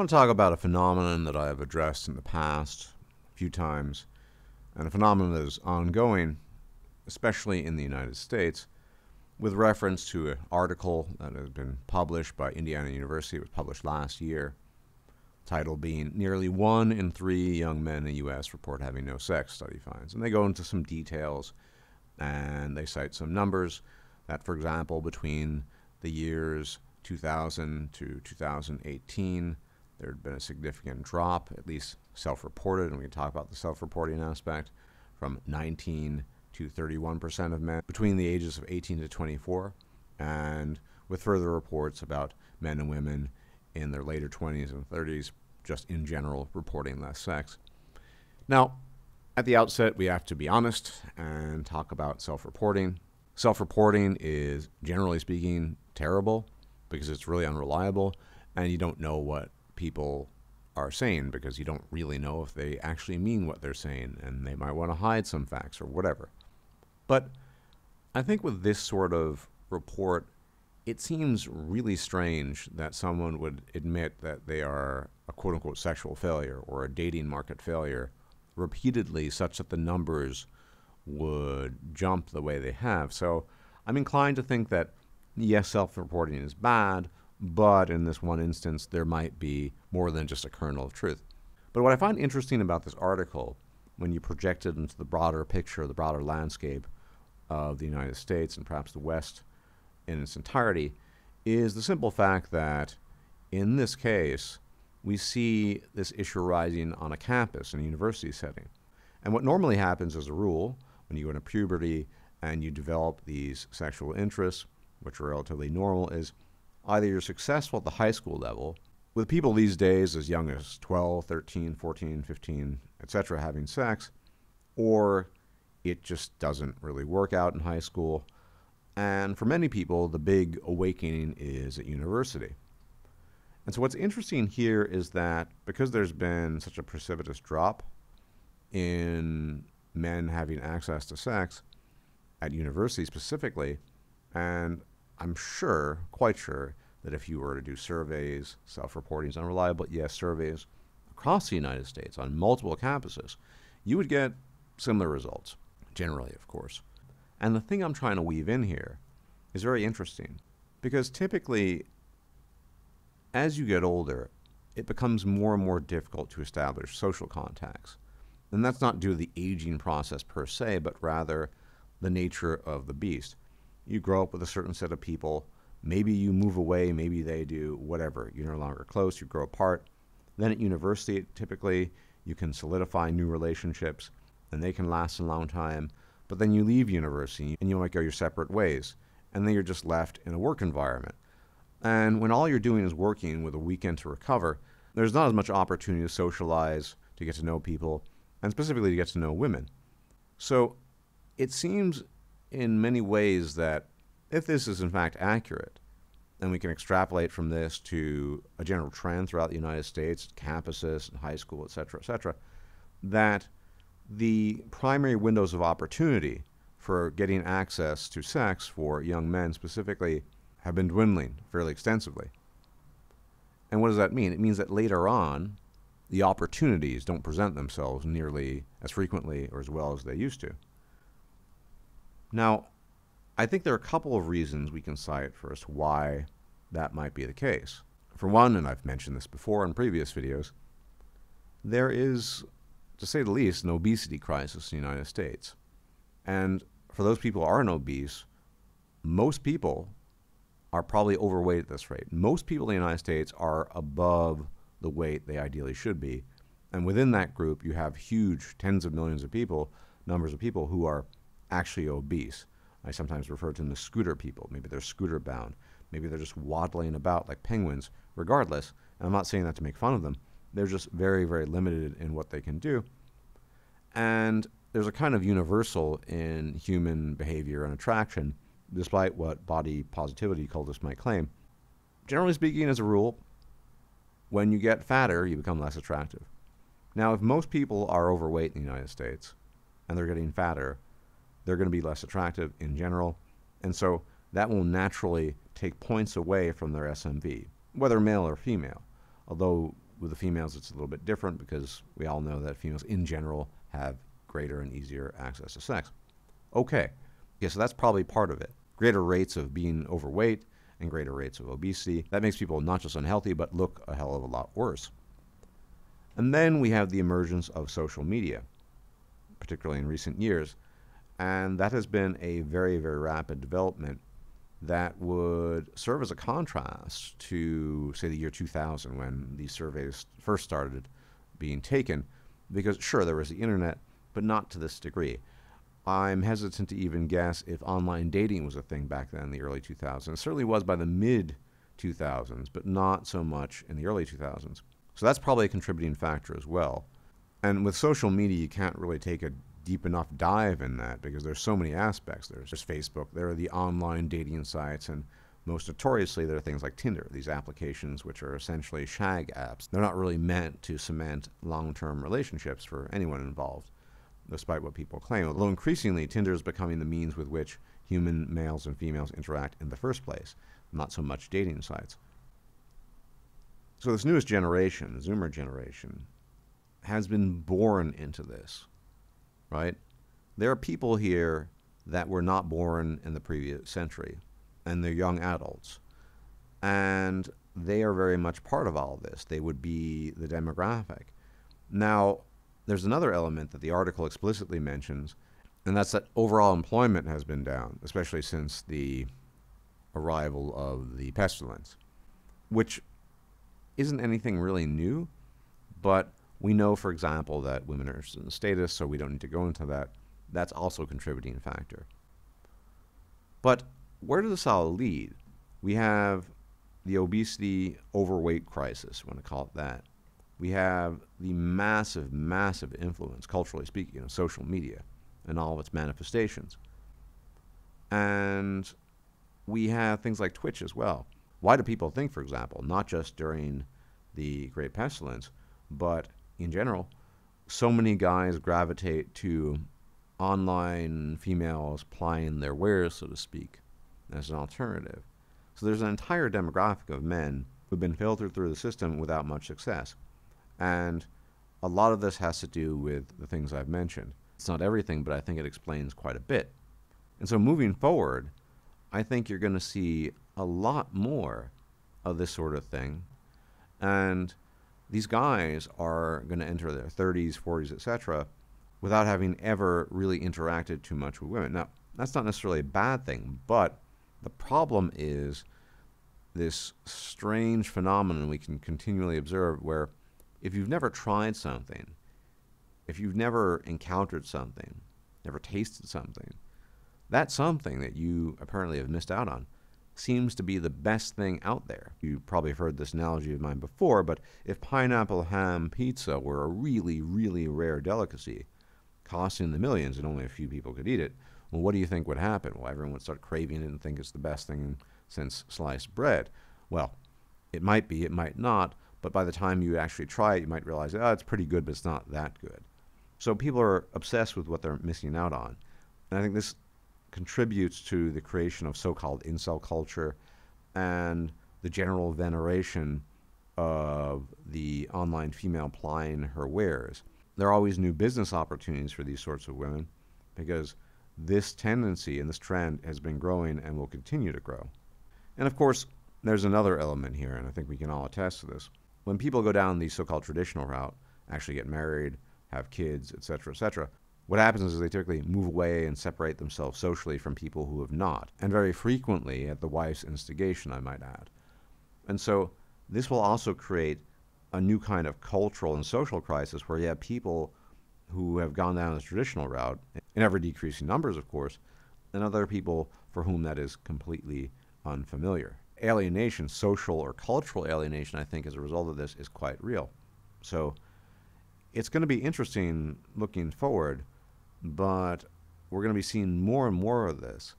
want to talk about a phenomenon that I have addressed in the past a few times, and a phenomenon that is ongoing, especially in the United States, with reference to an article that has been published by Indiana University. It was published last year, title being "Nearly 1 in 3 young men in the U.S. report having no sex," study finds. And they go into some details, and they cite some numbers that, for example, between the years 2000 to 2018, there had been a significant drop, at least self-reported, and we can talk about the self-reporting aspect, from 19 to 31% of men between the ages of 18 to 24, and with further reports about men and women in their later 20s and 30s, just in general, reporting less sex. Now, at the outset, we have to be honest and talk about self-reporting. Self-reporting is, generally speaking, terrible because it's really unreliable, and you don't know what people are saying because you don't really know if they actually mean what they're saying, and they might want to hide some facts or whatever. But I think with this sort of report, it seems really strange that someone would admit that they are a quote-unquote sexual failure or a dating market failure repeatedly, such that the numbers would jump the way they have. So I'm inclined to think that, yes, self-reporting is bad, but in this one instance, there might be more than just a kernel of truth. But what I find interesting about this article, when you project it into the broader picture, the broader landscape of the United States and perhaps the West in its entirety, is the simple fact that in this case, we see this issue arising on a campus in a university setting. And what normally happens as a rule, when you go into puberty and you develop these sexual interests, which are relatively normal, is either you're successful at the high school level, with people these days as young as 12, 13, 14, 15, etc. having sex, or it just doesn't really work out in high school. And for many people, the big awakening is at university. And so what's interesting here is that because there's been such a precipitous drop in men having access to sex at university specifically, and I'm sure, quite sure, that if you were to do surveys, self-reporting is unreliable, yes, surveys across the United States on multiple campuses, you would get similar results, generally, of course. And the thing I'm trying to weave in here is very interesting, because typically, as you get older, it becomes more and more difficult to establish social contacts. And that's not due to the aging process per se, but rather the nature of the beast. You grow up with a certain set of people, maybe you move away, maybe they do, whatever. You're no longer close, you grow apart. Then at university, typically, you can solidify new relationships, and they can last a long time. But then you leave university, and you might go your separate ways, and then you're just left in a work environment. And when all you're doing is working with a weekend to recover, there's not as much opportunity to socialize, to get to know people, and specifically to get to know women. So it seems in many ways that if this is in fact accurate, and we can extrapolate from this to a general trend throughout the United States, campuses, and high school, et cetera, that the primary windows of opportunity for getting access to sex for young men specifically have been dwindling fairly extensively. And what does that mean? It means that later on, the opportunities don't present themselves nearly as frequently or as well as they used to. Now, I think there are a couple of reasons we can cite for as to why that might be the case. For one, and I've mentioned this before in previous videos, there is, to say the least, an obesity crisis in the United States. And for those people who aren't obese, most people are probably overweight at this rate. Most people in the United States are above the weight they ideally should be. And within that group, you have huge tens of millions of people, numbers of people who are actually obese. I sometimes refer to them as scooter people. Maybe they're scooter bound. Maybe they're just waddling about like penguins. Regardless, and I'm not saying that to make fun of them, they're just very, very limited in what they can do. And there's a kind of universal in human behavior and attraction, despite what body positivity cultists might claim. Generally speaking, as a rule, when you get fatter, you become less attractive. Now, if most people are overweight in the United States and they're getting fatter, they're going to be less attractive in general, and so that will naturally take points away from their SMV, whether male or female. Although with the females, it's a little bit different because we all know that females in general have greater and easier access to sex. Okay, so that's probably part of it. Greater rates of being overweight and greater rates of obesity. That makes people not just unhealthy, but look a hell of a lot worse. And then we have the emergence of social media, particularly in recent years. And that has been a very, very rapid development that would serve as a contrast to, say, the year 2000 when these surveys first started being taken. Because, sure, there was the internet, but not to this degree. I'm hesitant to even guess if online dating was a thing back then in the early 2000s. It certainly was by the mid-2000s, but not so much in the early 2000s. So that's probably a contributing factor as well. And with social media, you can't really take a deep enough dive in that because there's so many aspects. There's Facebook, there are the online dating sites, and most notoriously there are things like Tinder, these applications which are essentially shag apps. They're not really meant to cement long-term relationships for anyone involved, despite what people claim. Although increasingly, Tinder is becoming the means with which human males and females interact in the first place, not so much dating sites. So this newest generation, the Zoomer generation, has been born into this, right? There are people here that were not born in the previous century, and they're young adults. And they are very much part of all this. They would be the demographic. Now, there's another element that the article explicitly mentions, and that's that overall employment has been down, especially since the arrival of the pestilence, which isn't anything really new, but we know, for example, that women are in status, so we don't need to go into that. That's also a contributing factor. But where does this all lead? We have the obesity, overweight crisis, we want to call it that. We have the massive, massive influence, culturally speaking, of social media and all of its manifestations. And we have things like Twitch as well. Why do people think, for example, not just during the Great Pestilence, but in general, so many guys gravitate to online females plying their wares, so to speak, as an alternative? So there's an entire demographic of men who've been filtered through the system without much success. And a lot of this has to do with the things I've mentioned. It's not everything, but I think it explains quite a bit. And so moving forward, I think you're going to see a lot more of this sort of thing. And these guys are going to enter their 30s, 40s, etc., without having ever really interacted too much with women. Now, that's not necessarily a bad thing, but the problem is this strange phenomenon we can continually observe where if you've never tried something, if you've never encountered something, never tasted something, that something that you apparently have missed out on seems to be the best thing out there. You probably heard this analogy of mine before, but if pineapple ham pizza were a really, really rare delicacy, costing in the millions and only a few people could eat it, well, what do you think would happen? Well, everyone would start craving it and think it's the best thing since sliced bread. Well, it might be, it might not, but by the time you actually try it, you might realize, oh, it's pretty good, but it's not that good. So people are obsessed with what they're missing out on. And I think this contributes to the creation of so-called incel culture and the general veneration of the online female plying her wares. There are always new business opportunities for these sorts of women because this tendency and this trend has been growing and will continue to grow. And of course, there's another element here, and I think we can all attest to this. When people go down the so-called traditional route, actually get married, have kids, etc., what happens is they typically move away and separate themselves socially from people who have not, and very frequently at the wife's instigation, I might add. And so this will also create a new kind of cultural and social crisis where you have people who have gone down the traditional route, in ever-decreasing numbers, of course, and other people for whom that is completely unfamiliar. Alienation, social or cultural alienation, I think, as a result of this is quite real. So it's going to be interesting looking forward, but we're going to be seeing more and more of this.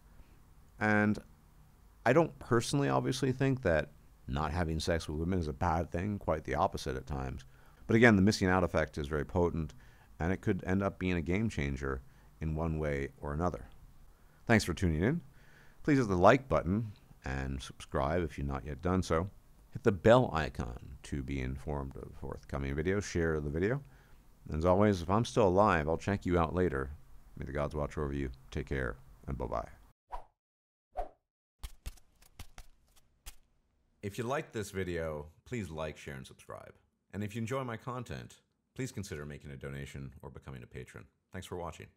And I don't personally obviously think that not having sex with women is a bad thing, quite the opposite at times. But again, the missing out effect is very potent, and it could end up being a game changer in one way or another. Thanks for tuning in. Please hit the like button and subscribe if you've not yet done so. Hit the bell icon to be informed of forthcoming videos. Share the video. And as always, if I'm still alive, I'll check you out later. May the gods watch over you. Take care, and bye-bye. If you liked this video, please like, share, and subscribe. And if you enjoy my content, please consider making a donation or becoming a patron. Thanks for watching.